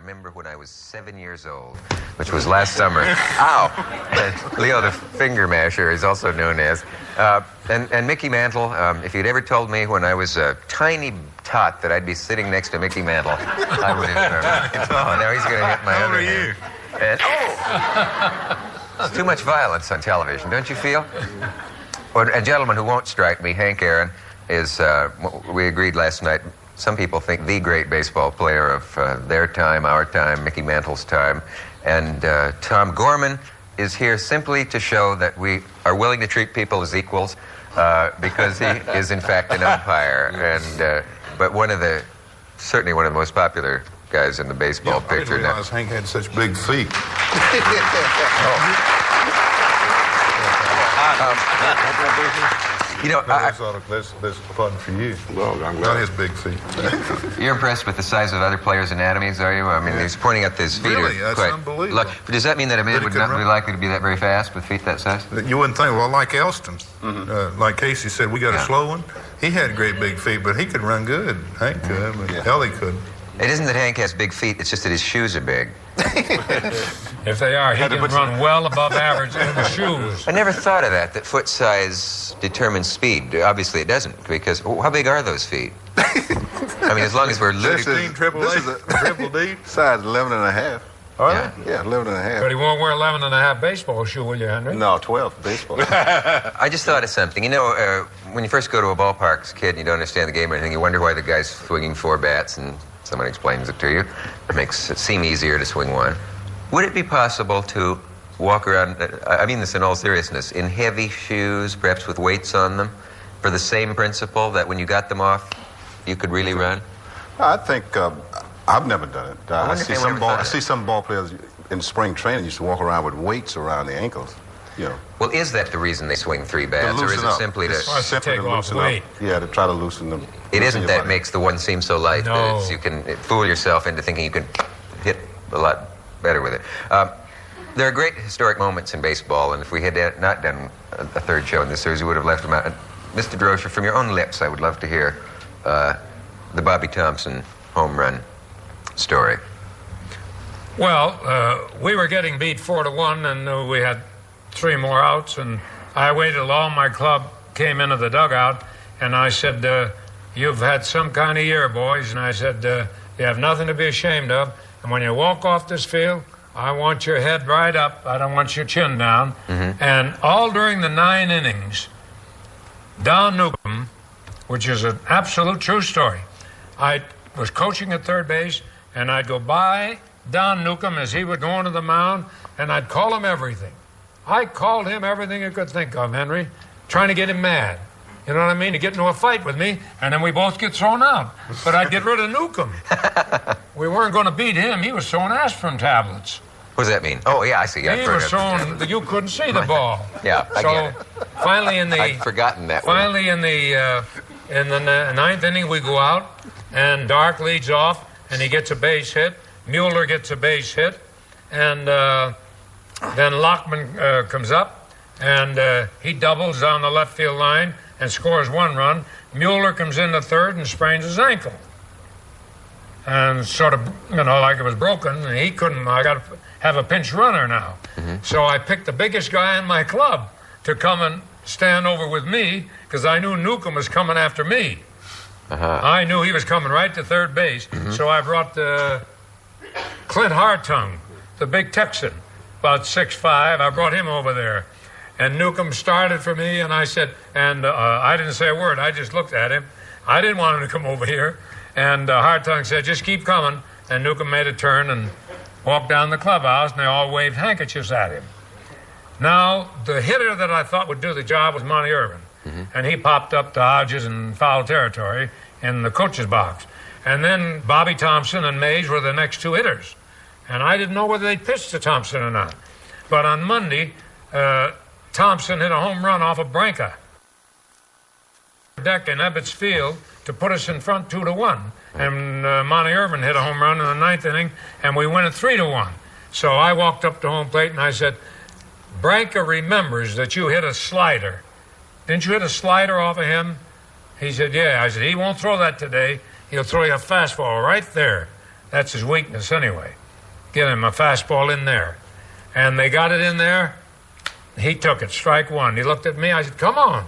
remember when I was 7 years old, which was last summer. Ow! Leo the Finger Masher is also known as. And Mickey Mantle, if you'd ever told me when I was a tiny tot that I'd be sitting next to Mickey Mantle, I would have... now he's going to hit my other hand. It's too much violence on television, don't you feel? Well, a gentleman who won't strike me, Hank Aaron, is, we agreed last night, some people think the great baseball player of their time, our time, Mickey Mantle's time. And Tom Gorman is here simply to show that we are willing to treat people as equals because he is, in fact, an umpire. And but certainly one of the most popular guys in the baseball picture. I didn't realize Hank had such big feet. You know, that's a pardon for you. Well, I'm glad. Not his big feet. You're impressed with the size of other players' anatomies, are you? I mean, he's pointing at his feet. Really? That's unbelievable. Does that mean that a man would not be likely to be that very fast with feet that size? You wouldn't think. Well, like Elston, like Casey said, we got a slow one. He had great big feet, but he could run good. Hank could, but Ellie could. It isn't that Hank has big feet, it's just that his shoes are big. If they are, he can run well above average in the shoes. I never thought of that foot size determines speed. Obviously it doesn't, because how big are those feet? I mean, as long as we're This is A, triple D. size 11 and a half. All Yeah. right. Yeah, 11 and a half. But he won't wear 11 and a half baseball shoe, will you, Henry? No, 12 baseball. I just thought of something. You know, when you first go to a ballpark as a kid and you don't understand the game or anything, you wonder why the guy's swinging 4 bats, and someone explains it to you. It makes it seem easier to swing 1. Would it be possible to walk around, I mean this in all seriousness, in heavy shoes, perhaps with weights on them, for the same principle that when you got them off, you could really run? I think I've never done it. I see it. some ball players in spring training used to walk around with weights around the ankles. You know, Well, is that the reason they swing 3 bats, or is loosen it up. simply to... Take off loosen weight. up. Yeah, to try to loosen them. It loosen isn't your that body. makes the one seem so light No. that you can fool yourself into thinking you can hit a lot better with it. There are great historic moments in baseball, and if we had not done a third show in this series, we would have left them out. Mr. DeRocher, from your own lips, I would love to hear the Bobby Thompson home run story. Well, we were getting beat 4-1, and we had 3 more outs, and I waited till all my club came into the dugout, and I said, you've had some kind of year, boys, and I said, you have nothing to be ashamed of, and when you walk off this field, I want your head right up, I don't want your chin down, and all during the 9 innings, Don Newcomb, which is an absolute true story, I was coaching at third base, and I'd go by Don Newcomb as he would go onto the mound, and I'd call him everything. I called him everything you could think of, Henry, trying to get him mad. You know what I mean? To get into a fight with me, and then we both get thrown out. But I'd get rid of Newcomb. We weren't going to beat him. He was throwing aspirin tablets. What does that mean? Oh, yeah, I see. He was throwing, you couldn't see the ball. Yeah, I get it. Finally in the... I'd forgotten that one. Finally in the 9th inning, we go out, and Dark leads off, and he gets a base hit. Mueller gets a base hit, and then Lockman comes up, and he doubles down the left field line and scores 1 run. Mueller comes in the third and sprains his ankle. And sort of, like it was broken, and he couldn't, I got to have a pinch runner now. So I picked the biggest guy in my club to come and stand over with me, because I knew Newcomb was coming after me. I knew he was coming right to third base, so I brought Clint Hartung, the big Texan, about 6'5". I brought him over there. And Newcomb started for me, and I said, and I didn't say a word. I just looked at him. I didn't want him to come over here. And Hartung said, just keep coming. And Newcomb made a turn and walked down the clubhouse, and they all waved handkerchiefs at him. Now, the hitter that I thought would do the job was Monty Irvin. And he popped up to Hodges in foul territory in the coach's box. And then Bobby Thompson and Mays were the next 2 hitters. And I didn't know whether they'd pitch to Thompson or not. But on Monday, Thompson hit a home run off of Branca deck in Ebbets Field to put us in front 2-1. And Monty Irvin hit a home run in the 9th inning, and we win it 3-1. So I walked up to home plate, and I said, Branca remembers that you hit a slider. Didn't you hit a slider off of him? He said, yeah. I said, he won't throw that today. He'll throw you a fastball right there. That's his weakness anyway. Get him a fastball in there. And they got it in there. He took it, strike one. He looked at me. I said, come on.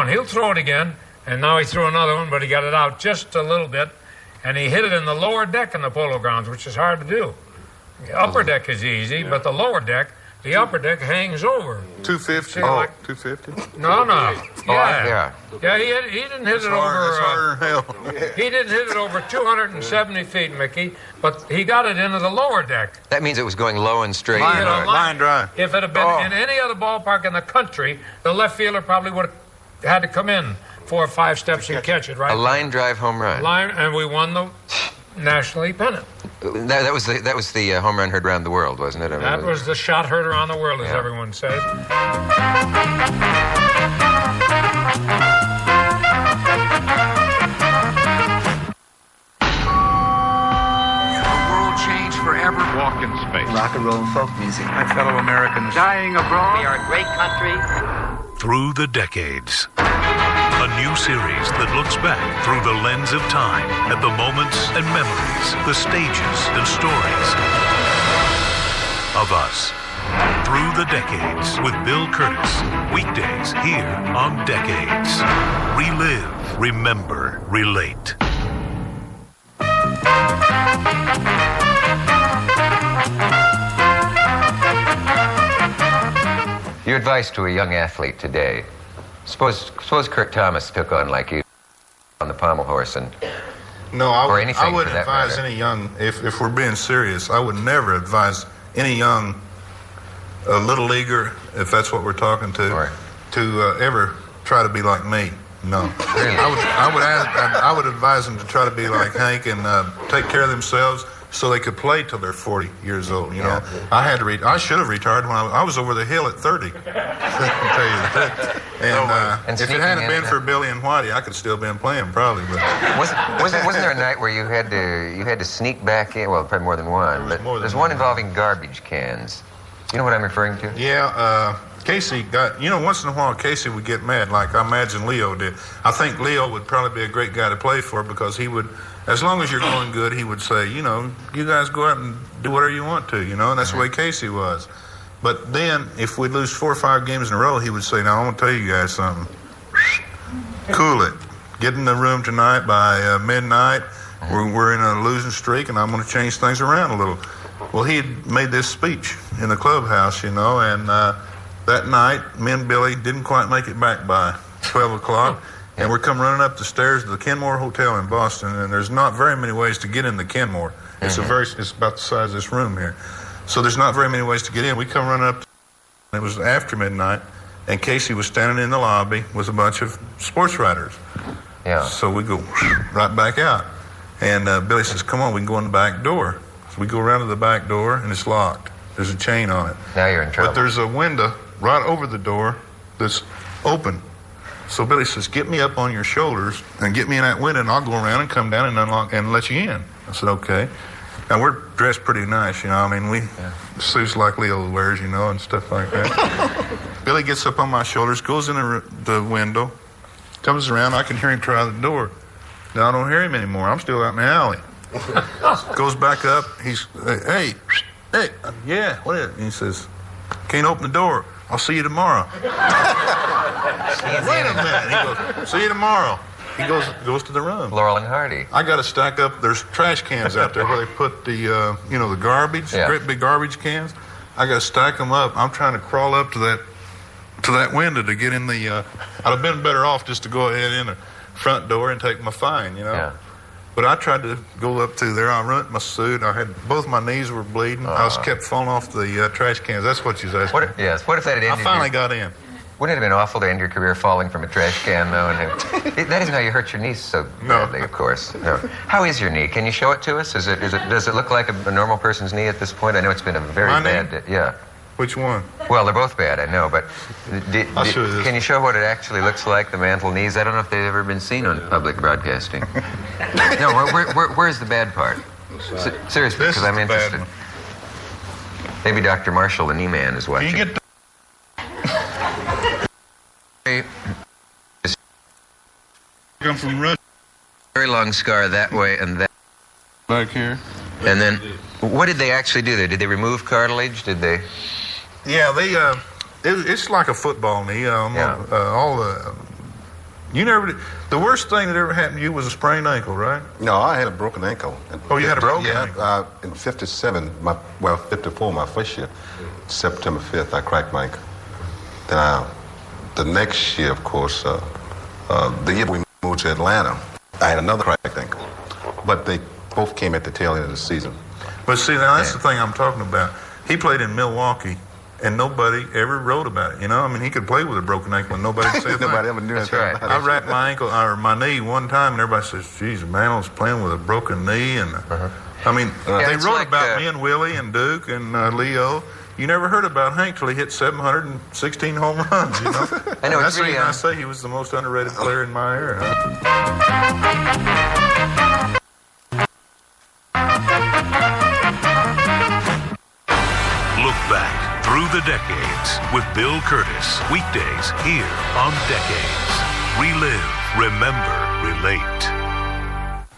He'll throw it again. And now he threw another one, but he got it out just a little bit. And he hit it in the lower deck in the Polo Grounds, which is hard to do. The upper deck is easy, but the lower deck, the upper deck hangs over. 250? See, like- 250? No. yeah. Yeah, he didn't hit it over... It's harder than hell. He didn't hit it over 270 feet, Mickey, but he got it into the lower deck. That means it was going low and straight. He hit a Line drive. If it had been in any other ballpark in the country, the left fielder probably would have had to come in 4 or 5 steps and catch it, right? A line drive home run. And we won the National League pennant. That was the home run heard around the world, wasn't it? I mean, That was the shot heard around the world, as Yeah. everyone says. The world changed forever. Walk in space. Rock and roll and folk music. My fellow Americans. Dying abroad. We are a great country. Through the Decades. A new series that looks back through the lens of time at the moments and memories, the stages and stories of us. Through the Decades with Bill Curtis. Weekdays here on Decades. Relive, remember, relate. Your advice to a young athlete today. Suppose Kurt Thomas took on like you on the pommel horse and No, Or anything I for wouldn't that advise matter. any young, if we're being serious, I would never advise any young little leaguer, if that's what we're talking to, Right. to ever try to be like me. No. Really? I would advise them to try to be like Hank and take care of themselves so they could play till they're 40 years old. You know, I should have retired when I was over the hill at 30. I can tell you that. And And if it sneaking hadn't in, been for Billy and Whitey, I could still been playing probably. But wasn't there a night where you had to sneak back in? Well, probably more than one, but more than there's one. one involving garbage cans. You know what I'm referring to? yeah, Casey got, once in a while Casey would get mad, like I imagine Leo did. I think Leo would probably be a great guy to play for because he would, as long as you're going good, he would say, you guys go out and do whatever you want to, and that's the way Casey was. But then, if we'd lose 4 or 5 games in a row, he would say, now, I'm going to tell you guys something. Cool it. Get in the room tonight by midnight. We're in a losing streak, and I'm going to change things around a little. Well, he had made this speech in the clubhouse, and that night, me and Billy didn't quite make it back by 12 o'clock, and we're come running up the stairs to the Kenmore Hotel in Boston, and there's not very many ways to get in the Kenmore. It's about the size of this room here. So there's not very many ways to get in. We come running up, it was after midnight, and Casey was standing in the lobby with a bunch of sports writers. Yeah. So we go right back out. And Billy says, come on, we can go in the back door. So we go around to the back door, and it's locked. There's a chain on it. Now you're in trouble. But there's a window right over the door that's open. So Billy says, get me up on your shoulders and get me in that window, and I'll go around and come down and unlock and let you in. I said, okay. Now, we're dressed pretty nice, suits like Leo wears, and stuff like that. Billy gets up on my shoulders, goes in the window, comes around. I can hear him try the door. Now, I don't hear him anymore. I'm still out in the alley. Goes back up. He's, hey, yeah, what is it? And he says, can't open the door. I'll see you tomorrow. Wait a minute. He goes, see you tomorrow. He goes to the room. Laurel and Hardy. I got to stack up. There's trash cans out there where they put the, the garbage, Yeah. great big garbage cans. I got to stack them up. I'm trying to crawl up to that window to get in the. I'd have been better off just to go ahead in the front door and take my fine, Yeah. But I tried to go up to there. I ruined my suit. I had both my knees were bleeding. I was kept falling off the trash cans. That's what you was asking. What if that had ended? I finally got in. Wouldn't it have been awful to end your career falling from a trash can, though? And that isn't how you hurt your knee so badly, of course. No. How is your knee? Can you show it to us? Does it look like a normal person's knee at this point? I know it's been a very My bad knee? day. Yeah. Which one? Well, they're both bad, I know, but I'll show you this. can you show what it actually looks like, the mantle knees? I don't know if they've ever been seen on public broadcasting. No, where's the bad part? Seriously, This because I'm is the bad interested. one. Maybe Dr. Marshall, the knee man, is watching. Can you get come from Russia? Very long scar that way and that. back here. And then, what did they actually do there? Did they remove cartilage? Did they? Yeah, it's like a football knee. All the you never. The worst thing that ever happened to you was a sprained ankle, right? No, I had a broken ankle. Oh, you had a broken ankle? Yeah, in 57, 54, my first year, September 5th, I cracked my ankle. Then the next year, of course, the year we moved to Atlanta, I had another cracked ankle. But they both came at the tail end of the season. But see, now that's the thing I'm talking about. He played in Milwaukee, and nobody ever wrote about it. You know, I mean, he could play with a broken ankle, and nobody said anything. Nobody ever knew anything right. about I it. wrapped my ankle or my knee one time, and everybody says, "Geez, man, was playing with a broken knee." And I mean, they it's wrote like, about me and Willie and Duke and Leo. You never heard about Hank till he hit 716 home runs. You know, I know, that's it's the really, reason I say he was the most underrated player in my era. Look back through the decades with Bill Curtis. Weekdays here on Decades. Relive, remember, relate.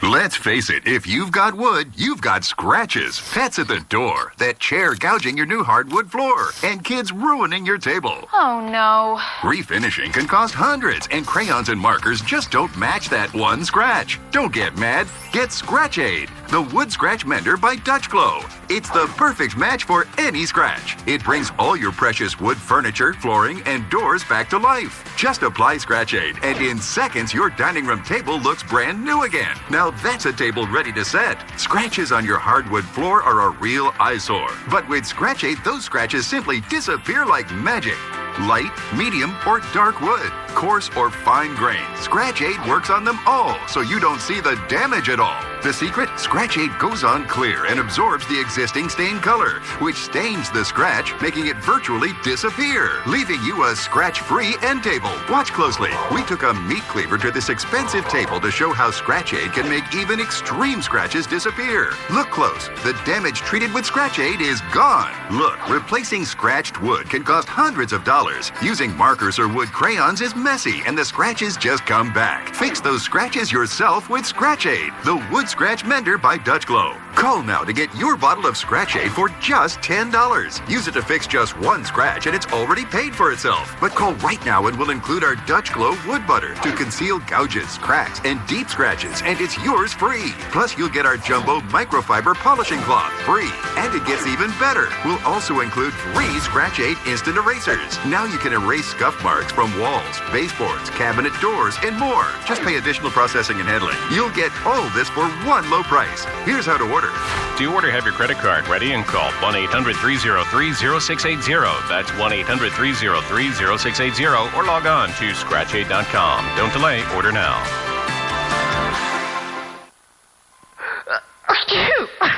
Let's face it, if you've got wood, you've got scratches, pets at the door, that chair gouging your new hardwood floor, and kids ruining your table. Oh, no. Refinishing can cost hundreds, and crayons and markers just don't match that one scratch. Don't get mad. Get Scratch Aid, the wood scratch mender by Dutch Glow. It's the perfect match for any scratch. It brings all your precious wood furniture, flooring, and doors back to life. Just apply Scratch Aid, and in seconds, your dining room table looks brand new again. Now that's a table ready to set. Scratches on your hardwood floor are a real eyesore. But with Scratch Aid, those scratches simply disappear like magic. Light, medium, or dark wood, coarse or fine grain, Scratch Aid works on them all, so you don't see the damage at all. The secret? Scratch Aid goes on clear and absorbs the existing stain color, which stains the scratch, making it virtually disappear, leaving you a scratch-free end table. Watch closely. We took a meat cleaver to this expensive table to show how Scratch Aid can make even extreme scratches disappear. Look close. The damage treated with Scratch Aid is gone. Look, replacing scratched wood can cost hundreds of dollars. Using markers or wood crayons is messy, and the scratches just come back. Fix those scratches yourself with Scratch Aid, the wood scratch mender by Dutch Glow. Call now to get your bottle of Scratch Aid for just $10. Use it to fix just one scratch, and it's already paid for itself. But call right now, and we'll include our Dutch Glow wood butter to conceal gouges, cracks, and deep scratches, and it's yours free. Plus, you'll get our jumbo microfiber polishing cloth free, and it gets even better. We'll also include free Scratch Aid instant erasers. Now you can erase scuff marks from walls, baseboards, cabinet doors, and more. Just pay additional processing and handling. You'll get all this for one low price. Here's how to order. To order, have your credit card ready and call 1-800-303-0680. That's 1-800-303-0680, or log on to scratchaid.com. Don't delay, order now.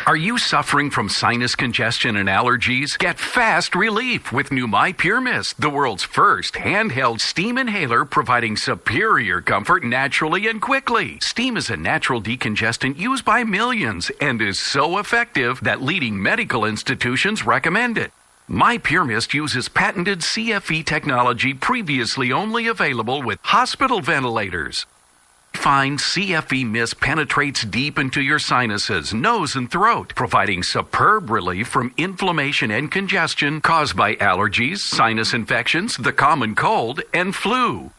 Are you suffering from sinus congestion and allergies? Get fast relief with new My Pure Mist, the world's first handheld steam inhaler providing superior comfort naturally and quickly. Steam is a natural decongestant used by millions and is so effective that leading medical institutions recommend it. My Pure Mist uses patented CFE technology previously only available with hospital ventilators. Fine CFE mist penetrates deep into your sinuses, nose, and throat, providing superb relief from inflammation and congestion caused by allergies, sinus infections, the common cold, and flu.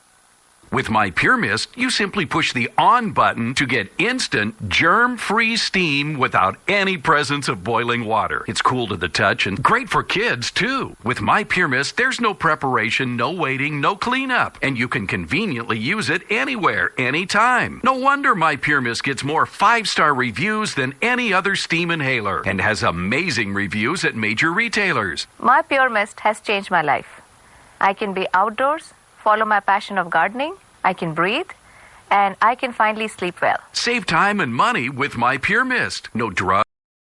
With My Pure Mist, you simply push the on button to get instant, germ-free steam without any presence of boiling water. It's cool to the touch and great for kids, too. With My Pure Mist, there's no preparation, no waiting, no cleanup, and you can conveniently use it anywhere, anytime. No wonder My Pure Mist gets more 5-star reviews than any other steam inhaler and has amazing reviews at major retailers. My Pure Mist has changed my life. I can be outdoors, follow my passion of gardening, I can breathe, and I can finally sleep well. Save time and money with My Pure Mist. No drugs.